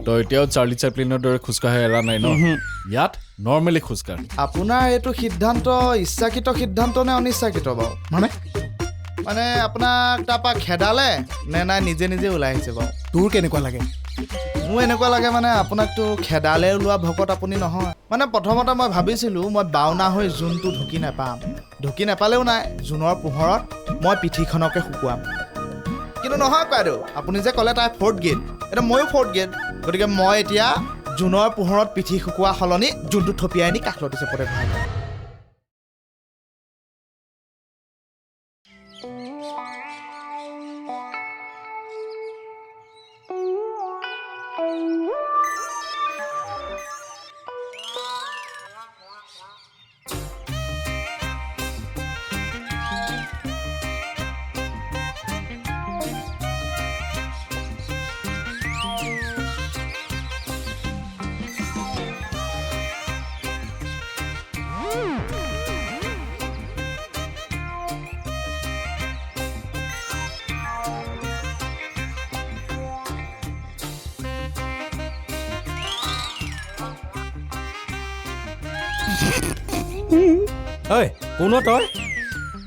তই এতিয়াও চাৰ্লি চেপলিনৰ দৰে খোজকাঢ়ি এৰা নাই ন ইয়াত নৰ্মেলি খোজকাঢ় আপোনাৰ এইটো সিদ্ধান্ত ইচ্ছাকৃত সিদ্ধান্ত নে অনিচ্ছাকৃত বাৰু মানে আপোনাক তাৰপৰা খেদালে নে নাই নিজে নিজে ওলাই আহিছে বাৰু তোৰ কেনেকুৱা লাগে মোৰ এনেকুৱা লাগে মানে আপোনাকতো খেদালে ওলোৱা ভকত আপুনি নহয় মানে প্ৰথমতে মই ভাবিছিলোঁ মই বাওনা হৈ জোনটো ঢুকি নাপালেও নাই জোনৰ পোহৰত মই পিঠিখনকে শুকুৱাম কিন্তু নহয় বাইদেউ আপুনি যে ক'লে তাই 4th গেট এতিয়া ময়ো 4th গেট গতিকে মই এতিয়া জোনৰ পোহৰত পিঠি শুকোৱা সলনি জোনটো থপিয়াই নি কাষলতি চেপতে ভৰাই দিম ঐ কোন তই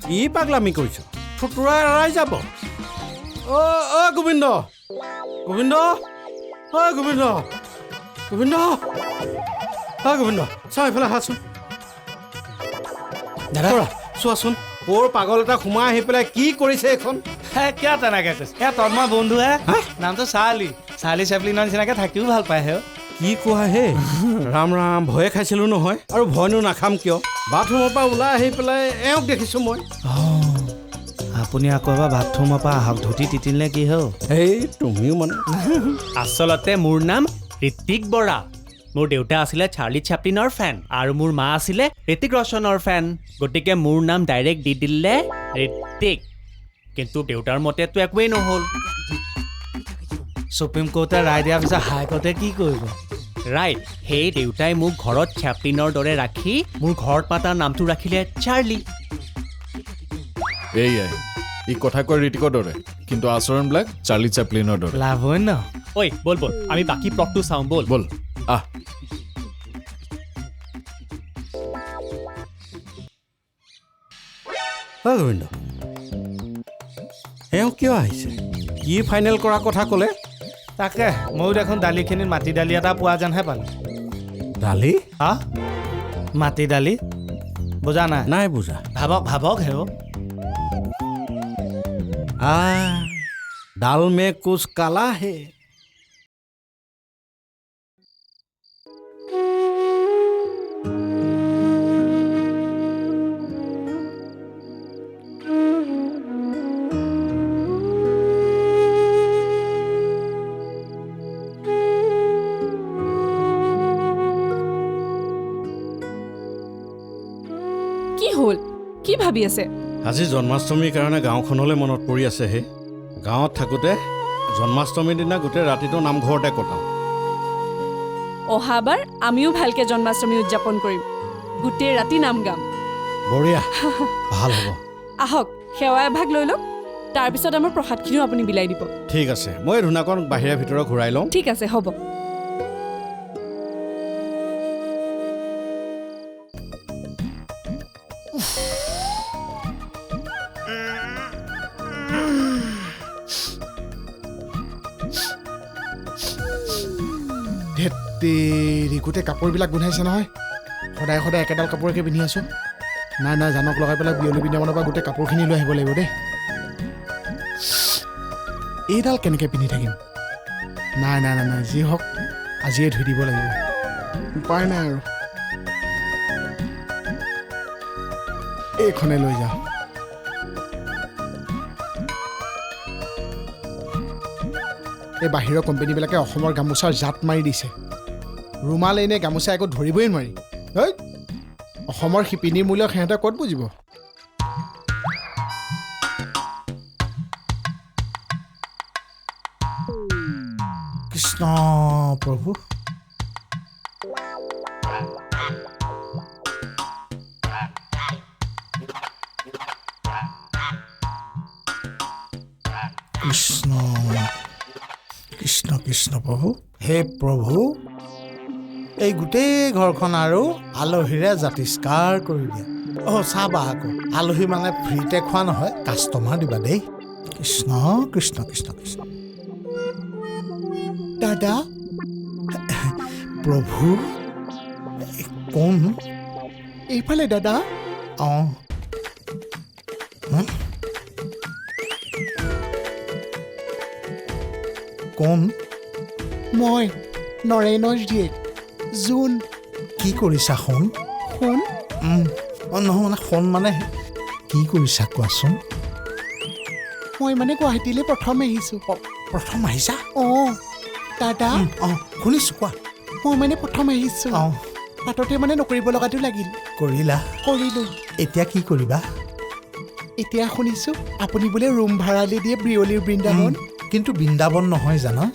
কি পাগলামি কৰিছ ফুটুৰা এৰাই যাব অ গোবিন্দ গোবিন্দ ঐ গোবিন্দ গোবিন্দ ঐ গোবিন্দ চাও এইফালে আহাচোন দাদা চোৱাচোন ক'ৰ পাগল এটা সোমাই আহি পেলাই কি কৰিছে এইখন কিয় তেনেকৈ কৈছে তন্ময় বন্ধুহে নামটো চাৰ্লি চেপলিনৰ নিচিনাকৈ থাকিও ভাল পায় হে কি কোৱা হে ৰাম ৰাম ভয়ে খাইছিলোঁ নহয় আৰু ভয়নো নাখাম কিয় বাথৰুমৰ পৰা ওলাই আহি পেলাই এওঁক দেখিছোঁ মই আপুনি আকৌ এবাৰ বাথৰুমৰ পৰা আহক ধুতি তিতিল নে কি হ'ল এই তুমিও মানে আচলতে মোৰ নাম ঋত্বিক বৰা মোৰ দেউতা আছিলে চাৰ্লি চেপলিনৰ ফেন আৰু মোৰ মা আছিলে ঋতিক ৰোশনৰ ফেন গতিকে মোৰ নাম ডাইৰেক্ট দি দিলে ঋত্বিক কিন্তু দেউতাৰ মতেতো একোৱেই নহ'ল ছুপ্ৰিম কোৰ্টে ৰায় দিয়াৰ পিছত হাইকোৰ্টে কি কৰিব ৰাইট সেই দেউতাই মোক ঘৰত চেপলিনৰ দৰে ৰাখি মোৰ ঘৰত মাতা নামটো ৰাখিলে চাৰ্লি এইয়াই ই কথা কয় ঋতিকৰ দৰে কিন্তু আচৰণবিলাক চাৰ্লি চেপলিনৰ দৰে লাভ হয় ন ঐ ব'ল আমি বাকী প্লটটো চাওঁ ব'ল ব'ল আহ ঐ গোবিন্দ এওঁ কিয় আহিছে কি ফাইনেল কৰা কথা ক'লে তাকে ময়ো দেখোন দালিখিনিত মাটি দালি এটা পোৱা যেনহে পালোঁ দালি হা মাটি দালি বুজা নাই নাই বুজা ভাবক হেও ডাল মে কুছ কালা হে কি হ'ল কি ভাবি আছে আজি জন্মাষ্টমীৰ কাৰণে গাঁওখনলৈ মনত পৰি আছে হে গাঁৱত থাকোঁতে জন্মাষ্টমীৰ দিনা গোটেই ৰাতিটো নামঘৰতে কটাওঁ অহাবাৰ আমিও ভালকে জন্মাষ্টমী উদযাপন কৰিম গোটেই ৰাতি নাম গাম বঢ়িয়া ভাল হ'ব আহক সেৱা এভাগ লৈ লওক তাৰপিছত আমাৰ প্ৰসাদখিনিও আপুনি বিলাই দিব ঠিক আছে মই ধুনীয়াকণ বাহিৰে ভিতৰত ঘূৰাই লওঁ ঠিক আছে হ'ব গোটেই কাপোৰবিলাক গোন্ধাইছে নহয় সদায় সদায় একেডাল কাপোৰকে পিন্ধি আছোঁ নাই জানক লগাই পেলাই বিয়লি পিন্ধাবৰ পৰা গোটেই কাপোৰখিনি লৈ আহিব লাগিব দেই এইডাল কেনেকৈ পিন্ধি থাকিম নাই যি হওক আজিয়ে ধুই দিব লাগিব উপায় নাই আৰু এইখনে লৈ যাওঁ এই বাহিৰৰ কোম্পানীবিলাকে অসমৰ গামোচাৰ জাত মাৰি দিছে ৰুমাল এনে গামোচা একো ধৰিবই নোৱাৰি অসমৰ শিপিনীৰ মূল্য সিহঁতে ক'ত বুজিব কৃষ্ণ প্ৰভু কৃষ্ণ কৃষ্ণ কৃষ্ণ প্ৰভু হে প্ৰভু এই গোটেই ঘৰখন আৰু আলহীৰে জাতিষ্কাৰ কৰি দিয়া চাবা আকৌ আলহী মানে ফ্ৰীতে খোৱা নহয় কাষ্টমাৰ দিবা দেই কৃষ্ণ কৃষ্ণ কৃষ্ণ কৃষ্ণ দাদা প্ৰভু কোন এইফালে দাদা অঁ কোন মই নৰেনৰ জীয়েক জোন কি কৰিছা সোণ শুন নহয় মানে সোণ মানে কি কৰিছা কোৱাচোন মই মানে গুৱাহাটীলৈ প্ৰথম আহিছোঁ প্ৰথম আহিছা অঁ দাদা অঁ শুনিছোঁ কোৱা মই মানে প্ৰথম আহিছোঁ অঁ বাটতে মানে নকৰিব লগাটো লাগিল কৰিলা কৰিলোঁ এতিয়া কি কৰিবা এতিয়া শুনিছোঁ আপুনি বোলে ৰুম ভাড়ালৈ দিয়ে বিয়লিৰ বৃন্দাবন কিন্তু বৃন্দাবন নহয় জানা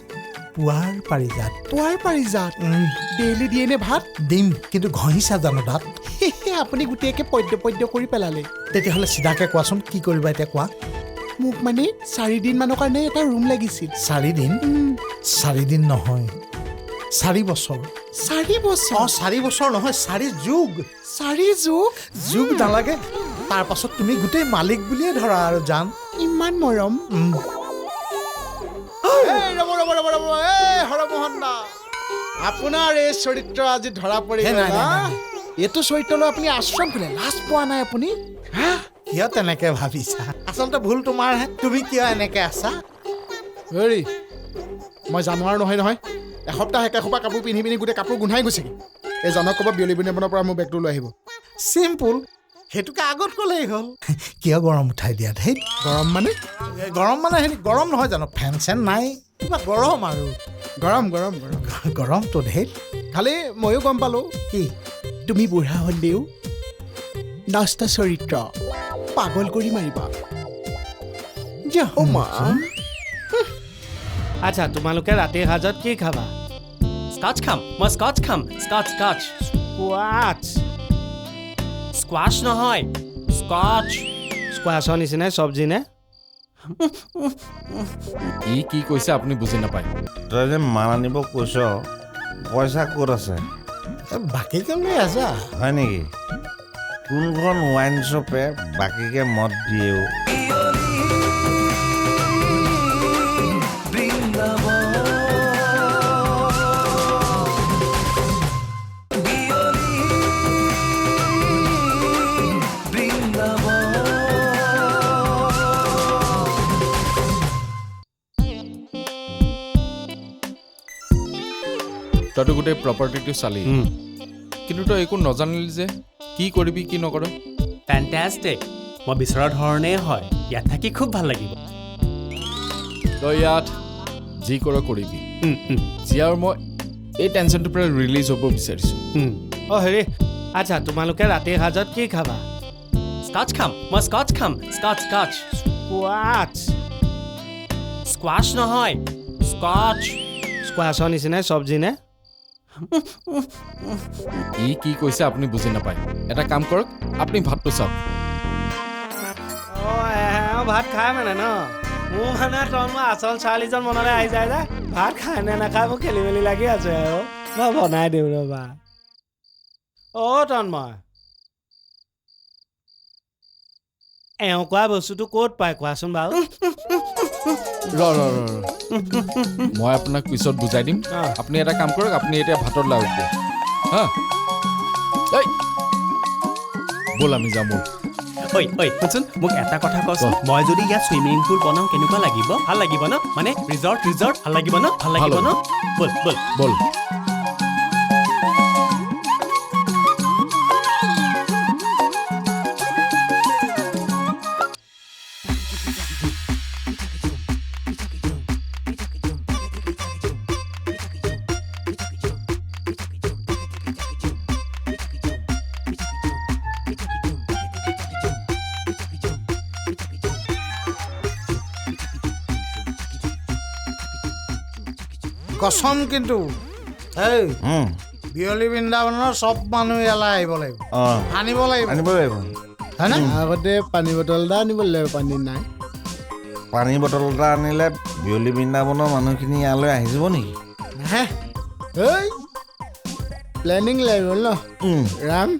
পুৱাৰ পাৰিজাত পুৱাৰ পাৰিজাত ডেইলি দিয়ে নে ভাত দিম কিন্তু ঘঁহিছা জানো তাত আপুনি গোটেইকে পদ্য কৰি পেলালে তেতিয়াহ'লে চিধাকৈ কোৱাচোন কি কৰিবা এতিয়া কোৱা মোক মানে 4 দিনমানৰ কাৰণে এটা ৰুম লাগিছিল 4 দিন 4 দিন নহয় 4 বছৰ 4 বছৰ 4 বছৰ নহয় 4 যুগ 4 যুগ যুগ নালাগে তাৰ পাছত তুমি গোটেই মালিক বুলিয়ে ধৰা আৰু জান ইমান মৰম হৰমোহন দা আপোনাৰ এই চৰিত্ৰ আজি ধৰা পৰি হে, নাই, নাই, নাই। এইটো চৰিত্ৰলৈ আপুনি আশ্ৰম খুলে লাজ পোৱা নাই আপুনি কিয় তেনেকে ভাবিছা আচলতে ভুল তোমাৰহে তুমি কিয় এনেকে আছা হেৰি মই জানোৱাৰ নহয় এসপ্তাহ একেসোপা কাপোৰ পিন্ধি গোটেই কাপোৰ গোন্ধাই গৈছেগৈ এই জানক ক'ব বিয়লি বৃন্দাবনৰ পৰা মোৰ বেগটো লৈ আহিব চিম্পুল সেইটোকে আগত ক'লেই হ'ল কিয় গৰম উঠাই দিয়া ধেই গৰম মানে হেৰি গৰম নহয় জানো ফেন চেন নাই কিবা গৰম আৰু গৰমটো ধেই খালি ময়ো গম পালোঁ কি তুমি বুঢ়া হ'লেও নষ্ট চৰিত্ৰ পাগল কৰি মাৰিবা আচ্ছা তোমালোকে ৰাতিৰ সাজত কি খাবা স্কচ খাম মই স্কচ খাম স্কচ স্কোৱাচ স্কোৱাছ নহয় স্কচ স্কোৱাচৰ নিচিনাই চব্জি নে ই কি কৈছে আপুনি বুজি নাপায় তই যে মাল আনিব কৈছ পইচা ক'ত আছে বাকীকে লৈ আছা হয় নেকি কোনখন ৱাইন শ্বপে বাকীকে মদ দিয়েও তইতো গোটেই প্ৰপাৰ্টিটো চালি কিন্তু তই একো নজানিলি যে কি কৰিবি কি নকৰ ফেণ্টাষ্টিক মই বিচৰা ধৰণেই হয় ইয়াত থাকি খুব ভাল লাগিব তই ইয়াত যি কৰ কৰিবি আৰু মই এই টেনশ্যনটোৰ পৰা ৰিলিজ হ'ব বিচাৰিছোঁ হেৰি আচ্ছা তোমালোকে ৰাতিৰ সাজত কি খাবা স্কচ খাম মই স্কচ খাম স্কচ স্কোৱাচ স্কোৱাছ নহয় স্কচ স্কোৱাচৰ নিচিনাই চব্জি নে ই কি কৈছে আপুনি বুজি নাপায় এটা কাম কৰক আপুনি ভাতটো চাওক ভাত খাই মানে ন মোৰ মানে তন্ময় আচল ছোৱালীজন মনলৈ আহি যায় যে ভাত খাই নে নাখায় মোৰ খেলি মেলি লাগি আছে আৰু মই বনাই দিওঁ ৰ'বা তন্ময় এওঁ কোৱা বস্তুটো ক'ত পায় কোৱাচোন বাৰু মই আপোনাক পিছত বুজাই দিম আপুনি এটা কাম কৰক আপুনি এতিয়া ভাতত লাগক হা ব'ল আমি যাম শুনচোন মোক এটা কথা কচোন মই যদি ইয়াত চুইমিং পুল বনাওঁ কেনেকুৱা লাগিব ভাল লাগিব ন মানে ৰিজৰ্ট ভাল লাগিব ন ভাল লাগিব ন ব'ল ব'ল ব'ল কচম কিন্তু এই বিয়লি বৃন্দাবনৰ চব মানুহ ইয়ালৈ আহিব লাগিব আনিব লাগিব আনিব লাগিব হয়নে আগতে পানী বটল এটা আনিব লাগিব পানী নাই পানী বটল এটা আনিলে বিয়লি বৃন্দাবনৰ মানুহখিনি ইয়ালৈ আহি যাব নেকি? নাহে ঐ প্লেনিং লাগিব ন ৰাম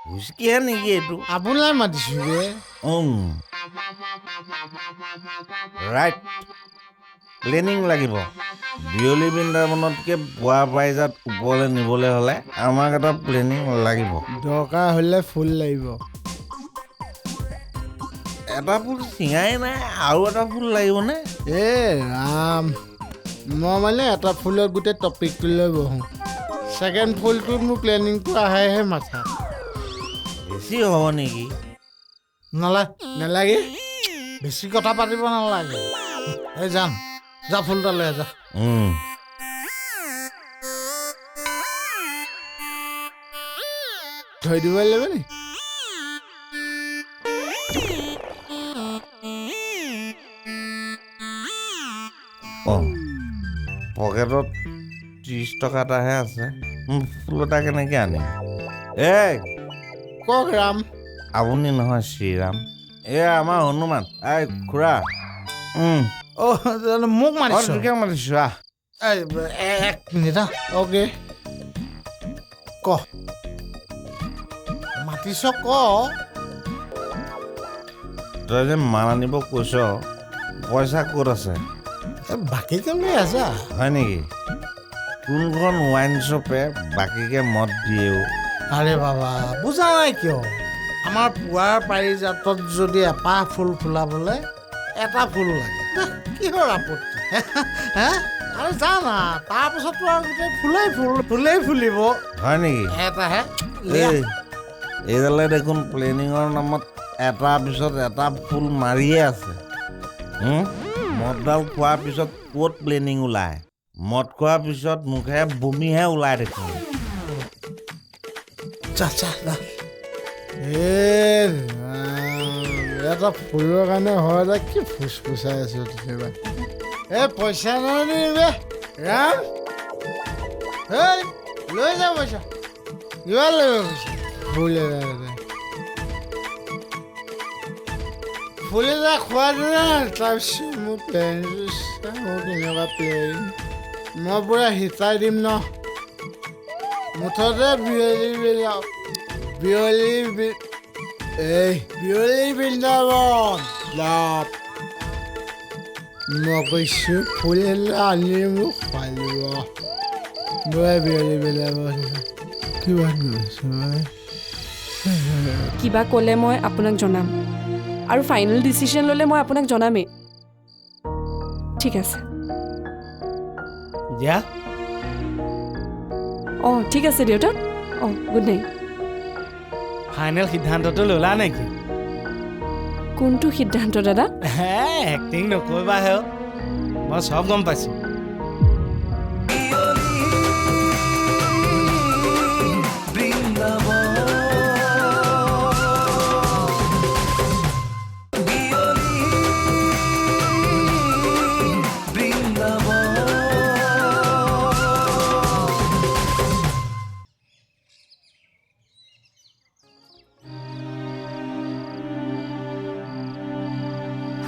হুচকিহে নেকি এইটো? আপোনাক মাতিছোঁ ৰে ৰাইট প্লেনিং লাগিব। বিয়লি বৃন্দাবনতকৈ পোৱা প্ৰাইজাত ওপৰলৈ নিবলৈ হ'লে আমাক এটা প্লেনিং লাগিব। দৰকাৰ হ'লে ফুল লাগিব। এটা ফুল চিঙাই নাই, আৰু এটা ফুল লাগিবনে? এ ৰাম মই মানে এটা ফুলত গোটেই টপিকটো লৈ বহোঁ। ছেকেণ্ড ফুলটোত মোৰ প্লেনিংটো আহেহে মাথা। বেছি হ'ব নেকি? নালাগে বেছি কথা পাতিব নালাগে। এই যাম যা ফুল এটা লৈ যা। ধৰি দিব লাগিব নি? পকেটত 30 টকা এটাহে আছে, ফুল এটা কেনেকৈ আনিম? এই কওক ৰাম। আপুনি নহয় শ্ৰীৰাম, এয়া আমাৰ হনুমান। এই খুৰা মোক মাতিছ? মাতিছো আহ। এক মিনিট অ'কে ক মাতিছ ক। তই যে মাল আনিব কৈছ, পইচা ক'ত আছে? বাকীকে লৈ আছা হয় নেকি? কোনখন ৱাইন শ্বপে বাকীকে মদ দিয়েও? আৰে বাবা বুজা নাই কিয়? আমাৰ পুৱাৰ পাৰিজাতত যদি এপাহ ফুল ফুলাবলৈ এটা ফুল লাগে, কিহৰ আপত্তি? হে আৰে যা না, তাৰপিছততো আৰু গোটেই ফুলেই ফুলিব। হয় নেকি? এটাহে এইডালে দেখোন প্লেনিঙৰ নামত এটাৰ পিছত এটা ফুল মাৰিয়ে আছে। মদডাল খোৱাৰ পিছত ক'ত প্লেনিং ওলায়? মদ খোৱাৰ পিছত মুখে বমিহে ওলাই দেখোন। এটা ফুলৰ কাৰণে হয় কি ফুচফুচাই আছো কেতিয়াবা। পইচা নাই বে ৰাম। লৈ যাওঁ পইচা, কিমান লাগিব পইচা? ফুল এটা খোৱা দিনা তাৰপিছত মোৰ প্লেনটো মোৰ কেনেকুৱা প্লেন মই পুৰা শিকাই দিম ন। মুঠতে বিয়লি বৃন্দাবন লাভ মই কৈছোঁ ফুল এটা আনি মোক খুৱাই দিব। মই বিয়লি বৃন্দাবন কিমান গৈছোঁ মই। কিবা ক'লে মই আপোনাক জনাম, আৰু ফাইনেল ডিচিশ্যন ল'লে মই আপোনাক জনামেই। ঠিক আছে। দিয়া ঠিক আছে দেউতা। Good night. ফাইনেল সিদ্ধান্তটো ল'লা নেকি? কোনটো সিদ্ধান্ত দাদা? এক্টিং নকৰিবা হে, মই চব গম পাইছোঁ।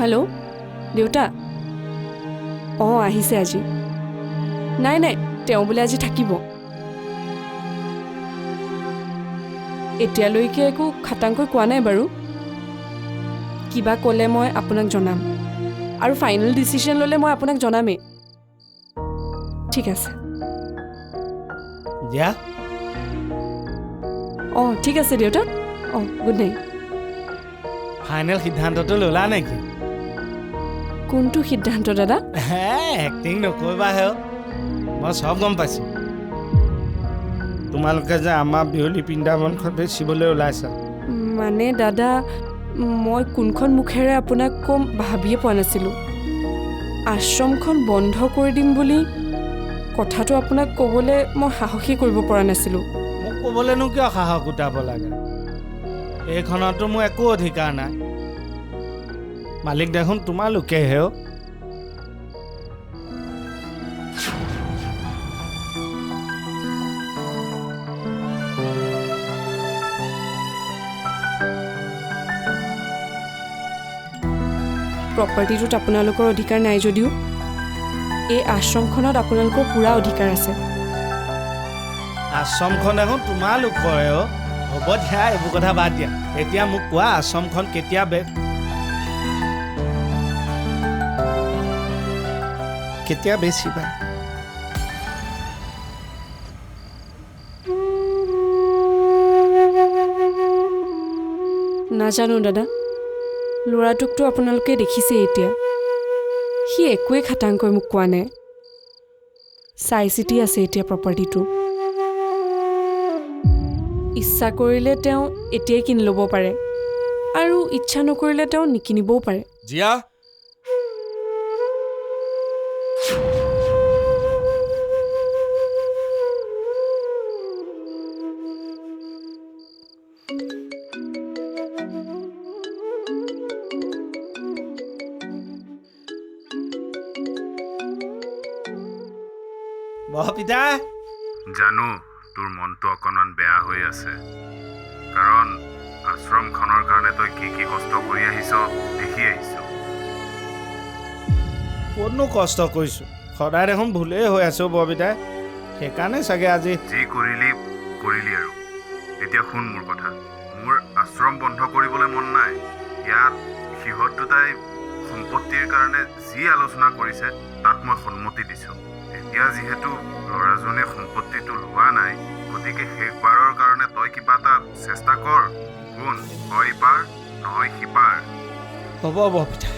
হেল্ল' দেউতা। আহিছে আজি। নাই তেওঁ বোলে আজি থাকিব। এতিয়ালৈকে একো খাটাংকৈ কোৱা নাই বাৰু। কিবা ক'লে মই আপোনাক জনাম, আৰু ফাইনেল ডিচিশ্যন ল'লে মই আপোনাক জনামেই। ঠিক আছে। দিয়া ঠিক আছে দেউতা। Good night. ফাইনেল সিদ্ধান্তটো ল'লা নেকি? কোনটো সিদ্ধান্ত দাদা? এক্টিং নকৰিবা হে, মই চব গম পাইছোঁ। তোমালোকে যে আমাৰ বিয়লি বৃন্দাবনখন বেচিবলৈ ওলাইছা। মানে দাদা মই কোনখন মুখেৰে আপোনাক ক'ম ভাবিয়ে পোৱা নাছিলোঁ। আশ্ৰমখন বন্ধ কৰি দিম বুলি কথাটো আপোনাক ক'বলৈ মই সাহসেই কৰিব পৰা নাছিলোঁ। মোক ক'বলৈনো কিয় সাহস গোটাব লাগে? এইখনতো মোৰ একো অধিকাৰ নাই। মালিক দেখোন তোমালোকেহে। প্ৰপাৰ্টিটোত আপোনালোকৰ অধিকাৰ নাই যদিও এই আশ্ৰমখনত আপোনালোকৰ পূৰা অধিকাৰ আছে। আশ্ৰমখন এখন তোমালোকৰে হ'ব দিয়া, এইবোৰ কথা বাদ দিয়া। এতিয়া মোক কোৱা আশ্ৰমখন কেতিয়া বেচিবা? নাজানো দাদা, ল'ৰাটোকতো আপোনালোকে দেখিছে এতিয়া, সি একোৱে খাটাংকৈ মোক কোৱা নাই। চাই চিতি আছে এতিয়া প্ৰপাৰ্টিটো। ইচ্ছা কৰিলে তেওঁ এতিয়াই কিনি ল'ব পাৰে আৰু ইচ্ছা নকৰিলে তেওঁ নিকিনিবও পাৰে। জিয়া, বৰপিতা, জানো তোৰ মনটো অকণমান বেয়া হৈ আছে, কাৰণ আশ্ৰমখনৰ কাৰণে তই কি কি কষ্ট কৰি আহিছ দেখি আহিছ। ক'তনো কষ্ট কৰিছোঁ, সদায় দেখোন ভুলেই হৈ আছো বৰপিতাই, সেইকাৰণে চাগে আজি যি কৰিলি আৰু। এতিয়া শুন মোৰ কথা, মোৰ আশ্ৰম বন্ধ কৰিবলৈ মন নাই। ইয়াত সিহঁত দুটাই সম্পত্তিৰ কাৰণে যি আলোচনা কৰিছে তাত মই সন্মতি দিছোঁ। এতিয়া যিহেতু ল'ৰাজনে সম্পত্তিটো লোৱা নাই, গতিকে শেষবাৰৰ কাৰণে তই কিবা এটা চেষ্টা কৰ। শুন, হয় ইপাৰ নহয় সিপাৰ। হ'ব বৰপিতা,